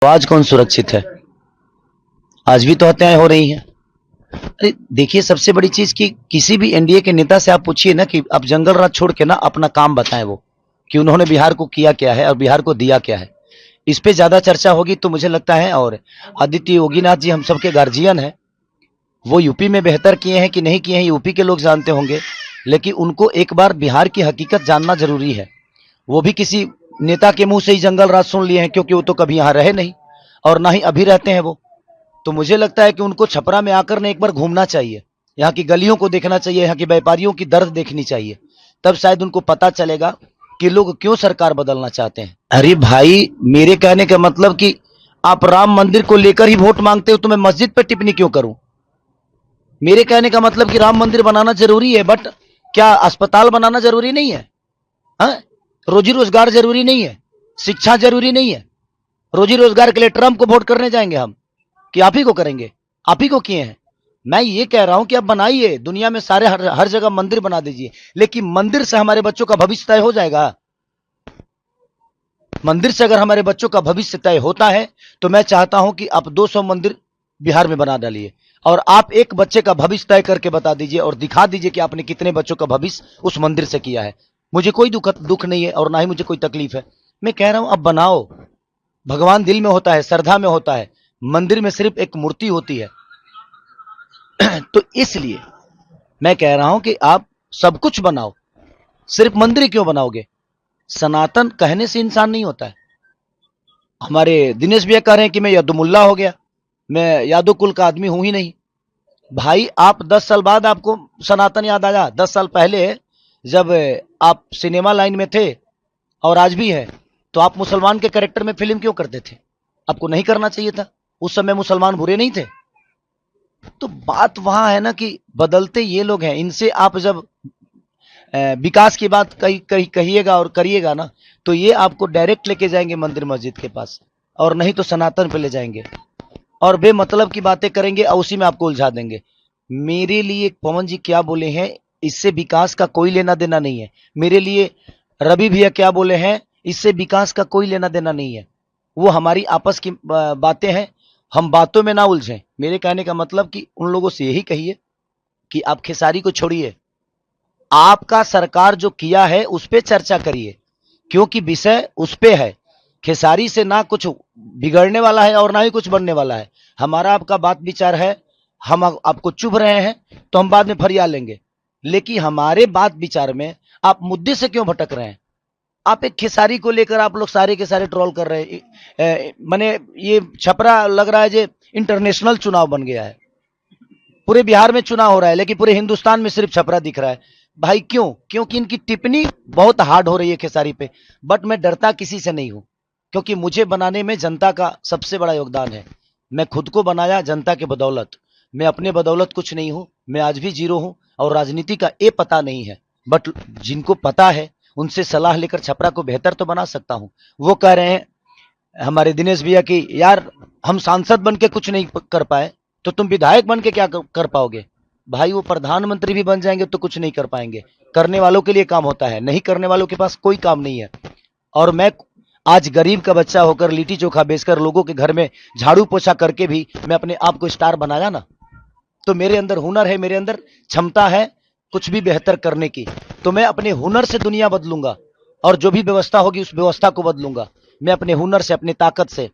तो आज कौन सुरक्षित है? आज भी तो हत्याएं हो रही हैं। अरे देखिए, सबसे बड़ी चीज कि किसी भी एनडीए के नेता से आप पूछिए ना कि आप जंगल राज छोड़ के ना अपना काम बताएं, वो कि उन्होंने बिहार को किया क्या है और बिहार को दिया क्या है। इस पे ज्यादा चर्चा होगी तो मुझे लगता है। और आदित्य योगीनाथ जी हम सबके गार्जियन हैं, वो यूपी में बेहतर किए हैं कि नहीं किए हैं यूपी के लोग जानते होंगे, लेकिन उनको एक बार बिहार की हकीकत जानना जरूरी है। वो भी किसी नेता के मुंह से ही जंगल राज सुन लिए हैं, क्योंकि वो तो कभी यहां रहे नहीं और ना ही अभी रहते हैं वो। तो मुझे लगता है कि उनको छपरा में आकर ने एक बार घूमना चाहिए, यहाँ की गलियों को देखना चाहिए, यहाँ के व्यापारियों की दर्द देखनी चाहिए। तब शायद उनको पता चलेगा कि लोग क्यों सरकार बदलना चाहते हैं। अरे भाई, मेरे कहने का मतलब कि आप राम मंदिर को लेकर ही वोट मांगते हो तो मैं मस्जिद पर टिप्पणी क्यों करूं? मेरे कहने का मतलब कि राम मंदिर बनाना जरूरी है, बट क्या अस्पताल बनाना जरूरी नहीं है? हाँ? रोजी रोजगार जरूरी नहीं है? शिक्षा जरूरी नहीं है? रोजी रोजगार के लिए ट्रंप को वोट करने जाएंगे हम कि आप ही को करेंगे? आप ही को किए हैं। मैं ये कह रहा हूं कि आप बनाइए, दुनिया में सारे हर जगह मंदिर बना दीजिए, लेकिन मंदिर से हमारे बच्चों का भविष्य तय हो जाएगा? मंदिर से अगर हमारे बच्चों का भविष्य तय होता है तो मैं चाहता हूं कि आप 200 मंदिर बिहार में बना डालिए और आप एक बच्चे का भविष्य तय करके बता दीजिए और दिखा दीजिए कि आपने कितने बच्चों का भविष्य उस मंदिर से किया है। मुझे कोई दुख नहीं है और ना ही मुझे कोई तकलीफ है। मैं कह रहा हूं अब बनाओ। भगवान दिल में होता है, श्रद्धा में होता है, मंदिर में सिर्फ एक मूर्ति होती है। तो इसलिए मैं कह रहा हूं कि आप सब कुछ बनाओ, सिर्फ मंदिर क्यों बनाओगे? सनातन कहने से इंसान नहीं होता है। हमारे दिनेश भैया कह रहे हैं कि मैं यदुमुल्ला हो गया, मैं यादव कुल का आदमी हूं ही नहीं। भाई, आप 10 साल बाद आपको सनातन याद आया? 10 साल पहले जब आप सिनेमा लाइन में थे और आज भी है, तो आप मुसलमान के कैरेक्टर में फिल्म क्यों करते थे? आपको नहीं करना चाहिए था। उस समय मुसलमान बुरे नहीं थे। तो बात वहां है ना कि बदलते ये लोग हैं। इनसे आप जब विकास की बात कहिएगा और करिएगा ना, तो ये आपको डायरेक्ट लेके जाएंगे मंदिर मस्जिद के पास, और नहीं तो सनातन पे ले जाएंगे और बेमतलब की बातें करेंगे और उसी में आपको उलझा देंगे। मेरे लिए पवन जी क्या बोले हैं, इससे विकास का कोई लेना देना नहीं है। मेरे लिए रवि भैया क्या बोले हैं, इससे विकास का कोई लेना देना नहीं है। वो हमारी आपस की बातें हैं, हम बातों में ना उलझें। मेरे कहने का मतलब कि उन लोगों से यही कहिए कि आप खेसारी को छोड़िए, आपका सरकार जो किया है उस पे चर्चा करिए, क्योंकि विषय उस पे है। खेसारी से ना कुछ बिगड़ने वाला है और ना ही कुछ बनने वाला है। हमारा आपका बात विचार है, हम आपको चुभ रहे हैं तो हम बाद में फरियाद लेंगे, लेकिन हमारे बात विचार में आप मुद्दे से क्यों भटक रहे हैं? आप एक खेसारी को लेकर आप लोग सारे के सारे ट्रोल कर रहे हैं। माने ये छपरा लग रहा है जो इंटरनेशनल चुनाव बन गया है। पूरे बिहार में चुनाव हो रहा है लेकिन पूरे हिंदुस्तान में सिर्फ छपरा दिख रहा है। भाई क्यों? क्योंकि इनकी टिप्पणी बहुत हार्ड हो रही है खेसारी पे। बट मैं डरता किसी से नहीं हूं, क्योंकि मुझे बनाने में जनता का सबसे बड़ा योगदान है। मैं खुद को बनाया जनता के बदौलत, मैं अपने बदौलत कुछ नहीं हूं। मैं आज भी जीरो हूं और राजनीति का ये पता नहीं है, बट जिनको पता है उनसे सलाह लेकर छपरा को बेहतर तो बना सकता हूं। वो कह रहे हैं हमारे दिनेश भैया की यार हम सांसद बन के कुछ नहीं कर पाए, तो तुम विधायक बन के क्या कर पाओगे? भाई, वो प्रधानमंत्री भी बन जाएंगे तो कुछ नहीं कर पाएंगे। करने वालों के लिए काम होता है, नहीं करने वालों के पास कोई काम नहीं है। और मैं आज गरीब का बच्चा होकर लिट्टी चोखा बेचकर लोगों के घर में झाड़ू पोछा करके भी मैं अपने आप को स्टार बनाया ना। तो मेरे अंदर हुनर है, मेरे अंदर क्षमता है कुछ भी बेहतर करने की। तो मैं अपने हुनर से दुनिया बदलूंगा और जो भी व्यवस्था होगी उस व्यवस्था को बदलूंगा, मैं अपने हुनर से, अपनी ताकत से।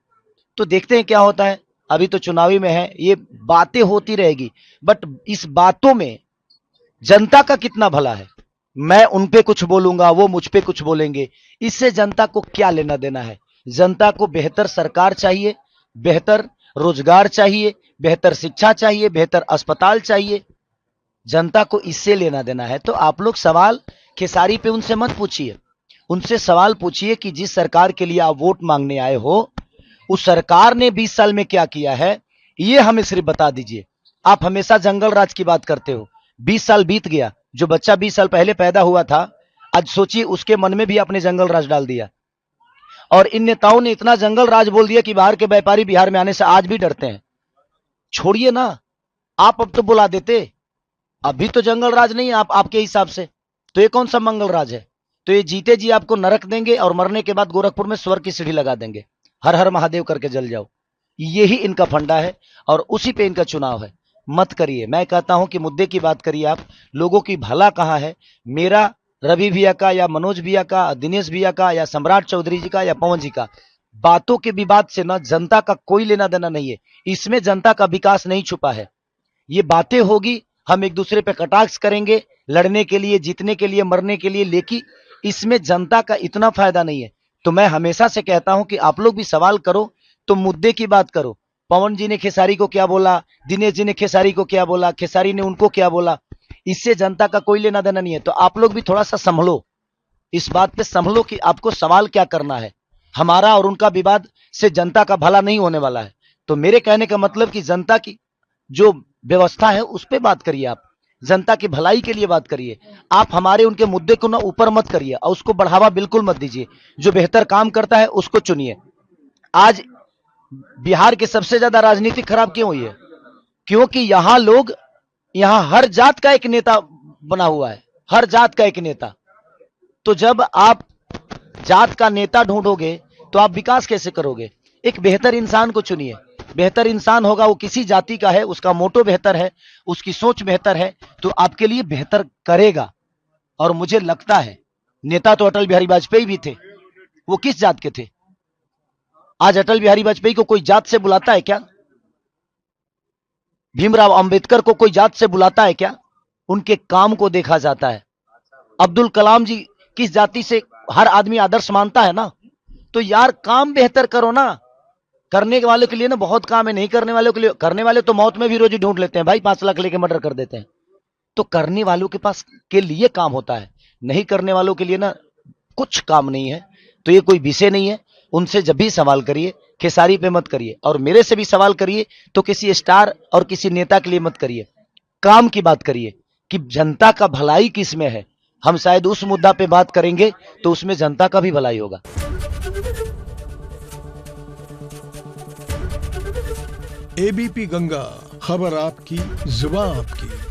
तो देखते हैं क्या होता है। अभी तो चुनावी में है, ये बातें होती रहेगी, बट इस बातों में जनता का कितना भला है? मैं उन पे कुछ बोलूंगा, वो मुझ पे कुछ बोलेंगे, इससे जनता को क्या लेना देना है? जनता को बेहतर सरकार चाहिए, बेहतर रोजगार चाहिए, बेहतर शिक्षा चाहिए, बेहतर अस्पताल चाहिए। जनता को इससे लेना देना है। तो आप लोग सवाल खेसारी पे उनसे मत पूछिए, उनसे सवाल पूछिए कि जिस सरकार के लिए आप वोट मांगने आए हो उस सरकार ने 20 साल में क्या किया है, ये हमें सिर्फ बता दीजिए। आप हमेशा जंगल राज की बात करते हो। 20 साल बीत गया, जो बच्चा 20 साल पहले पैदा हुआ था, आज सोचिए उसके मन में भी आपने जंगल राज डाल दिया। और इन नेताओं ने इतना जंगल राज बोल दिया कि बाहर के व्यापारी बिहार में आने से आज भी डरते हैं। छोड़िए ना, आप अब तो बुला देते। अभी तो जंगल राज नहीं है आपके हिसाब से, तो ये कौन सा मंगल राज है? तो ये जीते जी आपको नरक देंगे और मरने के बाद गोरखपुर में स्वर्ग की सीढ़ी लगा देंगे। हर हर महादेव करके जल जाओ। यही इनका फंडा है और उसी पे इनका चुनाव है। मत करिए, मैं कहता हूं कि मुद्दे की बात करिए आप। लोगों की भला कहाँ है, मेरा, रवि भैया का या मनोज भैया का, दिनेश भैया का या सम्राट चौधरी जी का या पवन जी का, बातों के विवाद से ना जनता का कोई लेना देना नहीं है। इसमें जनता का विकास नहीं छुपा है। ये बातें होगी, हम एक दूसरे पे कटाक्ष करेंगे, लड़ने के लिए, जीतने के लिए, मरने के लिए, लेकिन इसमें जनता का इतना फायदा नहीं है। तो मैं हमेशा से कहता हूं कि आप लोग भी सवाल करो तो मुद्दे की बात करो। पवन जी ने खेसारी को क्या बोला, दिनेश जी ने खेसारी को क्या बोला, खेसारी ने उनको क्या बोला, इससे जनता का कोई लेना देना नहीं है। तो आप लोग भी थोड़ा सा संभलो, इस बात पे संभलो कि आपको सवाल क्या करना है। हमारा और उनका विवाद से जनता का भला नहीं होने वाला है। तो मेरे कहने का मतलब कि जनता की जो व्यवस्था है उस पर बात करिए, आप जनता की भलाई के लिए बात करिए। आप हमारे उनके मुद्दे को ना ऊपर मत करिए और उसको बढ़ावा बिल्कुल मत दीजिए। जो बेहतर काम करता है उसको चुनिए। आज बिहार के सबसे ज्यादा राजनीति खराब क्यों हुई है? क्योंकि यहां लोग, यहां हर जात का एक नेता बना हुआ है, हर जात का एक नेता। तो जब आप जात का नेता ढूंढोगे तो आप विकास कैसे करोगे? एक बेहतर इंसान को चुनिए। बेहतर इंसान होगा, वो किसी जाति का है, उसका मोटो बेहतर है, उसकी सोच बेहतर है, तो आपके लिए बेहतर करेगा। और मुझे लगता है नेता तो अटल बिहारी वाजपेयी भी थे, वो किस जात के थे? आज अटल बिहारी वाजपेयी को कोई जात से बुलाता है क्या? भीमराव अंबेडकर को कोई जात से बुलाता है क्या? उनके काम को देखा जाता है। अब्दुल कलाम जी किस जाति से हर आदमी आदर्श मानता है ना। तो यार काम बेहतर करो ना। करने वाले के लिए ना बहुत काम है, नहीं करने वालों के लिए, करने वाले तो मौत में भी रोजी ढूंढ लेते हैं भाई, 5 लाख लेके मर्डर कर देते हैं। तो करने वालों के पास के लिए काम होता है, नहीं करने वालों के लिए ना कुछ काम नहीं है। तो ये कोई विषय नहीं है। उनसे जब भी सवाल करिए, खेसारी पे मत करिए, और मेरे से भी सवाल करिए तो किसी स्टार और किसी नेता के लिए मत करिए। काम की बात करिए कि जनता का भलाई किस में है। हम शायद उस मुद्दा पे बात करेंगे तो उसमें जनता का भी भलाई होगा। एबीपी गंगा, खबर आपकी, जुबान आपकी।